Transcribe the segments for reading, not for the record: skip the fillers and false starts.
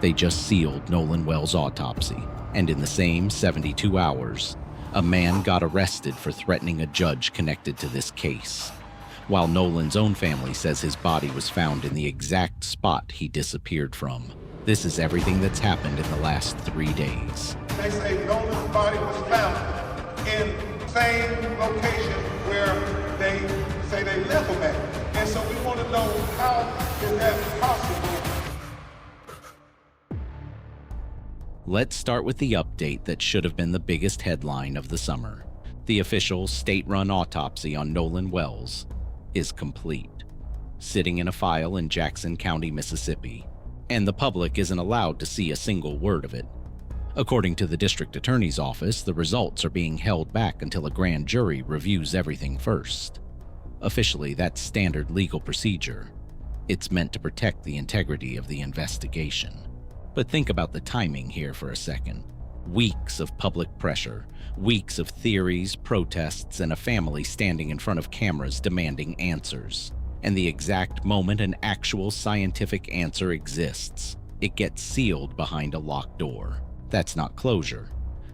They just sealed Nolan Wells' autopsy, and in the same 72 hours, a man got arrested for threatening a judge connected to this case, while Nolan's own family says his body was found in the exact spot he disappeared from. This is everything that's happened in the last 3 days. They say Nolan's body was found in the same location where they say they left him at. And so we want to know, how is that possible? Let's start with the update that should have been the biggest headline of the summer. The official state-run autopsy on Nolan Wells is complete, sitting in a file in Jackson County, Mississippi, and the public isn't allowed to see a single word of it. According to the district attorney's office, the results are being held back until a grand jury reviews everything first. Officially, that's standard legal procedure. It's meant to protect the integrity of the investigation. But think about the timing here for a second. Weeks of public pressure, weeks of theories, protests, and a family standing in front of cameras demanding answers. And the exact moment an actual scientific answer exists, it gets sealed behind a locked door. That's not closure.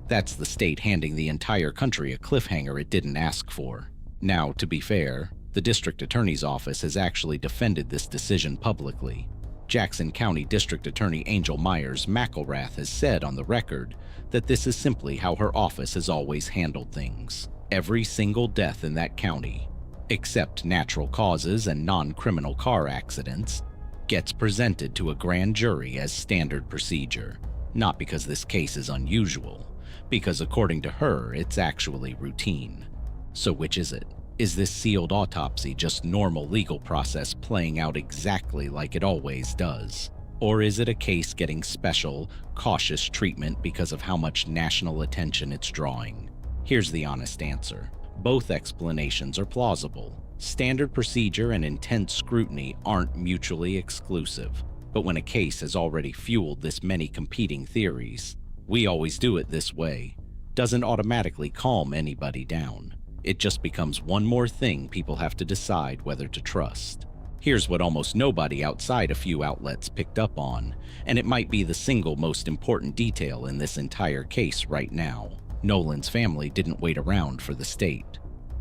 That's the state handing the entire country a cliffhanger it didn't ask for. Now, to be fair, the district attorney's office has actually defended this decision publicly. Jackson County District Attorney Angel Myers-McElrath has said on the record that this is simply how her office has always handled things. Every single death in that county, except natural causes and non-criminal car accidents, gets presented to a grand jury as standard procedure. Not because this case is unusual, because according to her, it's actually routine. So which is it? Is this sealed autopsy just normal legal process playing out exactly like it always does? Or is it a case getting special, cautious treatment because of how much national attention it's drawing? Here's the honest answer. Both explanations are plausible. Standard procedure and intense scrutiny aren't mutually exclusive. But when a case has already fueled this many competing theories, we always do it this way, doesn't automatically calm anybody down. It just becomes one more thing people have to decide whether to trust. Here's what almost nobody outside a few outlets picked up on, and it might be the single most important detail in this entire case right now. Nolan's family didn't wait around for the state.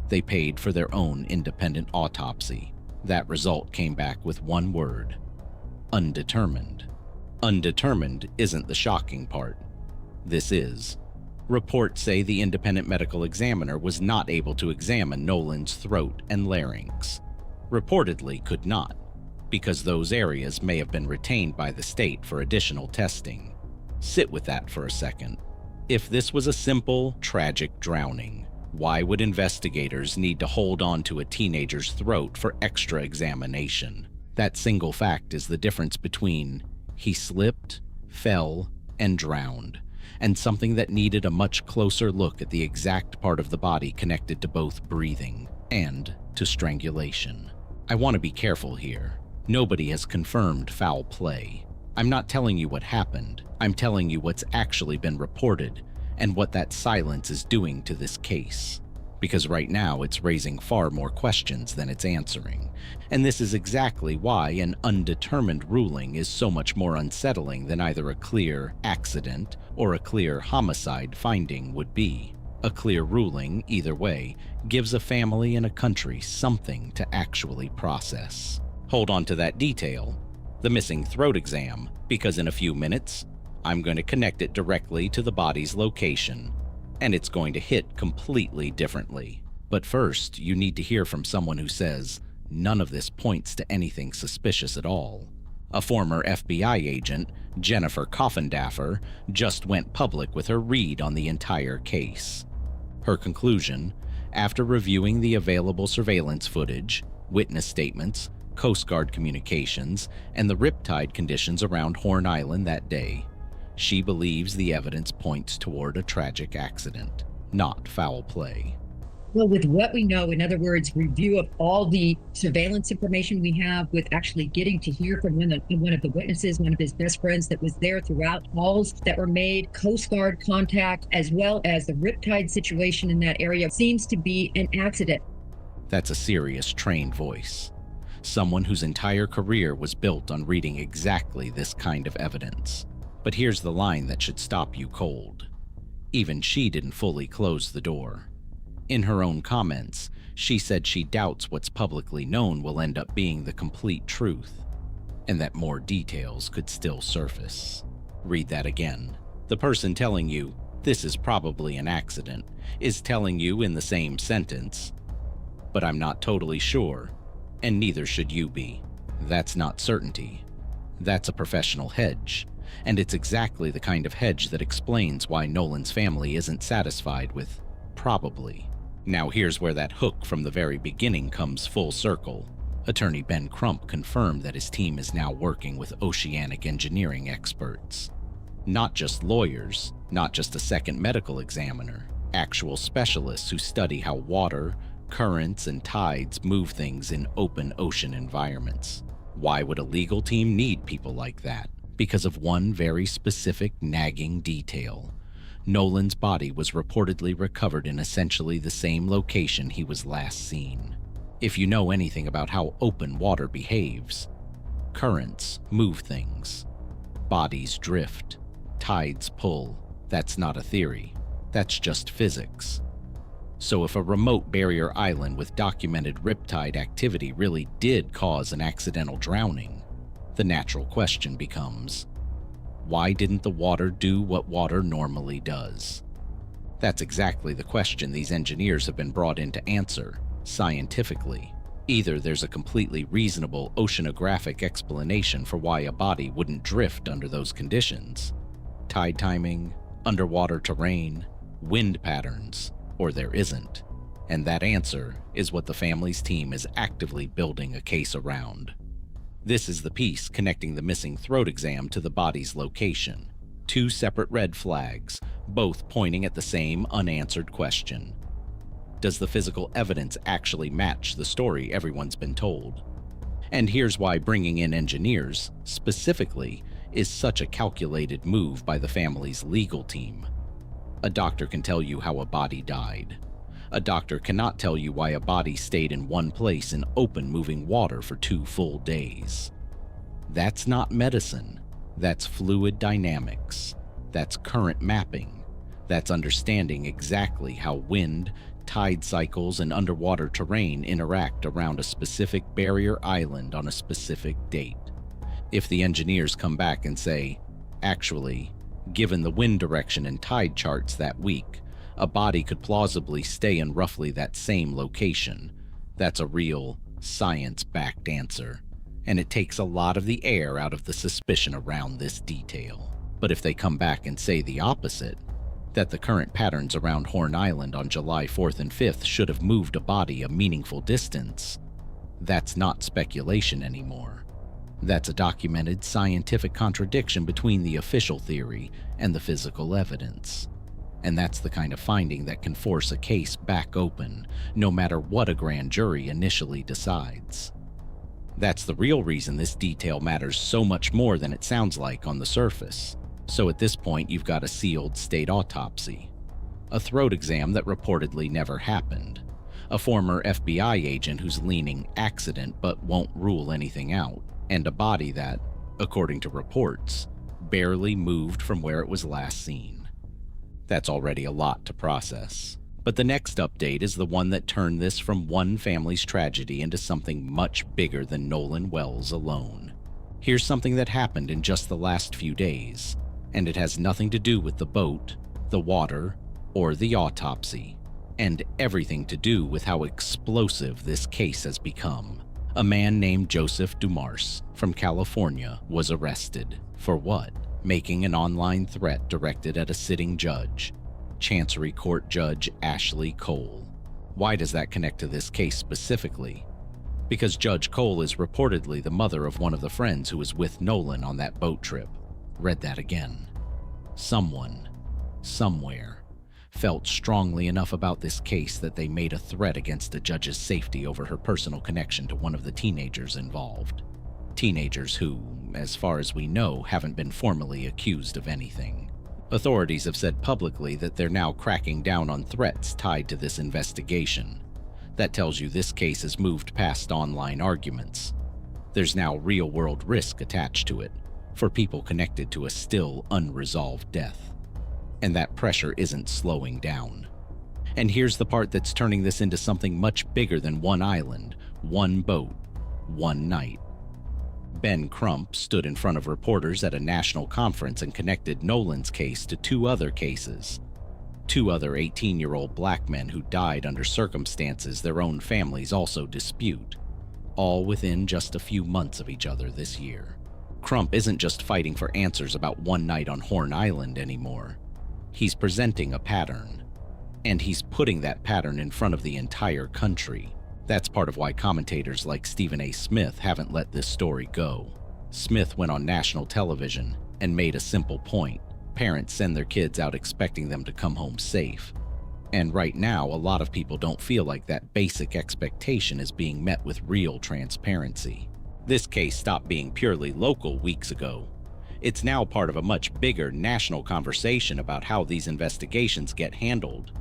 They paid for their own independent autopsy. That result came back with one word: undetermined. Undetermined isn't the shocking part. This is. Reports say the independent medical examiner was not able to examine Nolan's throat and larynx. Reportedly could not, because those areas may have been retained by the state for additional testing. Sit with that for a second. If this was a simple, tragic drowning, why would investigators need to hold on to a teenager's throat for extra examination? That single fact is the difference between he slipped, fell, and drowned, and something that needed a much closer look at the exact part of the body connected to both breathing and to strangulation. I want to be careful here. Nobody has confirmed foul play. I'm not telling you what happened. I'm telling you what's actually been reported and what that silence is doing to this case. Because right now it's raising far more questions than it's answering. And this is exactly why an undetermined ruling is so much more unsettling than either a clear accident or a clear homicide finding would be. A clear ruling, either way, gives a family and a country something to actually process. Hold on to that detail, the missing throat exam, because in a few minutes, I'm going to connect it directly to the body's location, and it's going to hit completely differently. But first, you need to hear from someone who says none of this points to anything suspicious at all. A former FBI agent, Jennifer Coffindaffer, just went public with her read on the entire case. Her conclusion, after reviewing the available surveillance footage, witness statements, Coast Guard communications, and the riptide conditions around Horn Island that day, she believes the evidence points toward a tragic accident, not foul play. Well, with what we know, in other words, review of all the surveillance information we have, with actually getting to hear from one of the witnesses, one of his best friends that was there throughout, calls that were made, Coast Guard contact, as well as the riptide situation in that area, seems to be an accident. That's a serious, trained voice. Someone whose entire career was built on reading exactly this kind of evidence. But here's the line that should stop you cold. Even she didn't fully close the door. In her own comments, she said she doubts what's publicly known will end up being the complete truth, and that more details could still surface. Read that again. The person telling you this is probably an accident is telling you in the same sentence, but I'm not totally sure, and neither should you be. That's not certainty. That's a professional hedge, and it's exactly the kind of hedge that explains why Nolan's family isn't satisfied with probably. Now here's where that hook from the very beginning comes full circle. Attorney Ben Crump confirmed that his team is now working with oceanic engineering experts. Not just lawyers, not just a second medical examiner, actual specialists who study how water, currents, and tides move things in open ocean environments. Why would a legal team need people like that? Because of one very specific nagging detail. Nolan's body was reportedly recovered in essentially the same location he was last seen. If you know anything about how open water behaves, currents move things, bodies drift, tides pull. That's not a theory, that's just physics. So if a remote barrier island with documented riptide activity really did cause an accidental drowning, the natural question becomes, why didn't the water do what water normally does? That's exactly the question these engineers have been brought in to answer, scientifically. Either there's a completely reasonable oceanographic explanation for why a body wouldn't drift under those conditions, tide timing, underwater terrain, wind patterns, or there isn't. And that answer is what the family's team is actively building a case around. This is the piece connecting the missing throat exam to the body's location. Two separate red flags, both pointing at the same unanswered question. Does the physical evidence actually match the story everyone's been told? And here's why bringing in engineers, specifically, is such a calculated move by the family's legal team. A doctor can tell you how a body died. A doctor cannot tell you why a body stayed in one place in open moving water for 2 full days. That's not medicine. That's fluid dynamics. That's current mapping. That's understanding exactly how wind, tide cycles, and underwater terrain interact around a specific barrier island on a specific date. If the engineers come back and say, actually, given the wind direction and tide charts that week, a body could plausibly stay in roughly that same location, that's a real, science-backed answer. And it takes a lot of the air out of the suspicion around this detail. But if they come back and say the opposite, that the current patterns around Horn Island on July 4th and 5th should have moved a body a meaningful distance, that's not speculation anymore. That's a documented scientific contradiction between the official theory and the physical evidence. And that's the kind of finding that can force a case back open, no matter what a grand jury initially decides. That's the real reason this detail matters so much more than it sounds like on the surface. So at this point, you've got a sealed state autopsy, a throat exam that reportedly never happened, a former FBI agent who's leaning accident but won't rule anything out, and a body that, according to reports, barely moved from where it was last seen. That's already a lot to process. But the next update is the one that turned this from one family's tragedy into something much bigger than Nolan Wells alone. Here's something that happened in just the last few days, and it has nothing to do with the boat, the water, or the autopsy, and everything to do with how explosive this case has become. A man named Joseph Dumars from California was arrested. For what? Making an online threat directed at a sitting judge, Chancery Court Judge Ashley Cole. Why does that connect to this case specifically? Because Judge Cole is reportedly the mother of one of the friends who was with Nolan on that boat trip. Read that again. Someone, somewhere, felt strongly enough about this case that they made a threat against the judge's safety over her personal connection to one of the teenagers involved. Teenagers who, as far as we know, haven't been formally accused of anything. Authorities have said publicly that they're now cracking down on threats tied to this investigation. That tells you this case has moved past online arguments. There's now real-world risk attached to it, for people connected to a still unresolved death. And that pressure isn't slowing down. And here's the part that's turning this into something much bigger than one island, one boat, one night. Ben Crump stood in front of reporters at a national conference and connected Nolan's case to two other cases. Two other 18-year-old black men who died under circumstances their own families also dispute, all within just a few months of each other this year. Crump isn't just fighting for answers about one night on Horn Island anymore. He's presenting a pattern, and he's putting that pattern in front of the entire country. That's part of why commentators like Stephen A. Smith haven't let this story go. Smith went on national television and made a simple point. Parents send their kids out expecting them to come home safe. And right now, a lot of people don't feel like that basic expectation is being met with real transparency. This case stopped being purely local weeks ago. It's now part of a much bigger national conversation about how these investigations get handled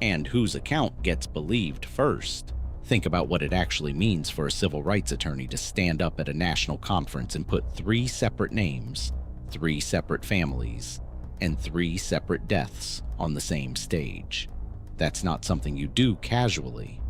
and whose account gets believed first. Think about what it actually means for a civil rights attorney to stand up at a national conference and put 3 separate names, 3 separate families, and 3 separate deaths on the same stage. That's not something you do casually.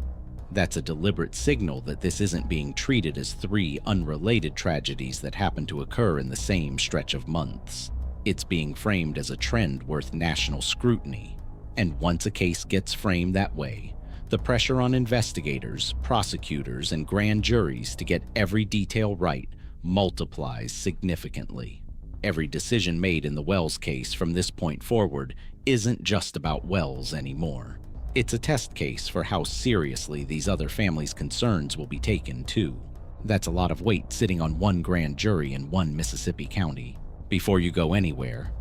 That's a deliberate signal that this isn't being treated as 3 unrelated tragedies that happen to occur in the same stretch of months. It's being framed as a trend worth national scrutiny. And once a case gets framed that way, the pressure on investigators, prosecutors, and grand juries to get every detail right multiplies significantly. Every decision made in the Wells case from this point forward isn't just about Wells anymore. It's a test case for how seriously these other families' concerns will be taken too. That's a lot of weight sitting on one grand jury in one Mississippi county. Before you go anywhere,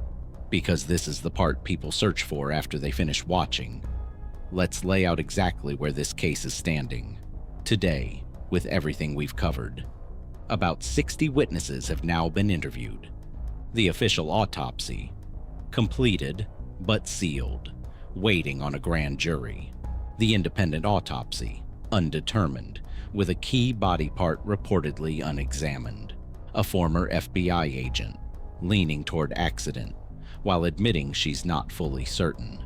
because this is the part people search for after they finish watching, let's lay out exactly where this case is standing. Today, with everything we've covered, about 60 witnesses have now been interviewed. The official autopsy, completed but sealed, waiting on a grand jury. The independent autopsy, undetermined, with a key body part reportedly unexamined. A former FBI agent, leaning toward accident, while admitting she's not fully certain.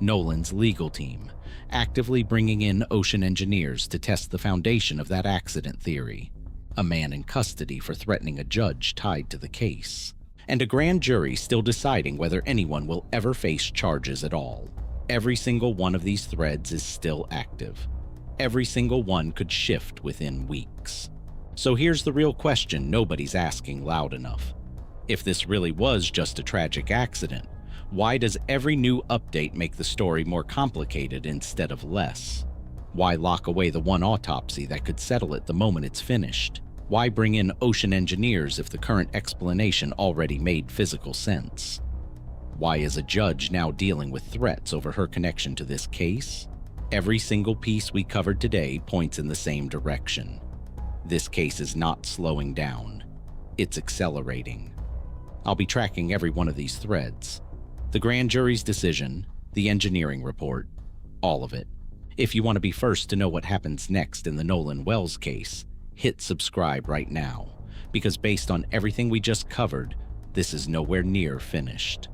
Nolan's legal team, actively bringing in ocean engineers to test the foundation of that accident theory. A man in custody for threatening a judge tied to the case. And a grand jury still deciding whether anyone will ever face charges at all. Every single one of these threads is still active. Every single one could shift within weeks. So here's the real question nobody's asking loud enough. If this really was just a tragic accident, why does every new update make the story more complicated instead of less? Why lock away the one autopsy that could settle it the moment it's finished? Why bring in ocean engineers if the current explanation already made physical sense? Why is a judge now dealing with threats over her connection to this case? Every single piece we covered today points in the same direction. This case is not slowing down. It's accelerating. I'll be tracking every one of these threads. The grand jury's decision, the engineering report, all of it. If you want to be first to know what happens next in the Nolan Wells case, hit subscribe right now, because based on everything we just covered, this is nowhere near finished.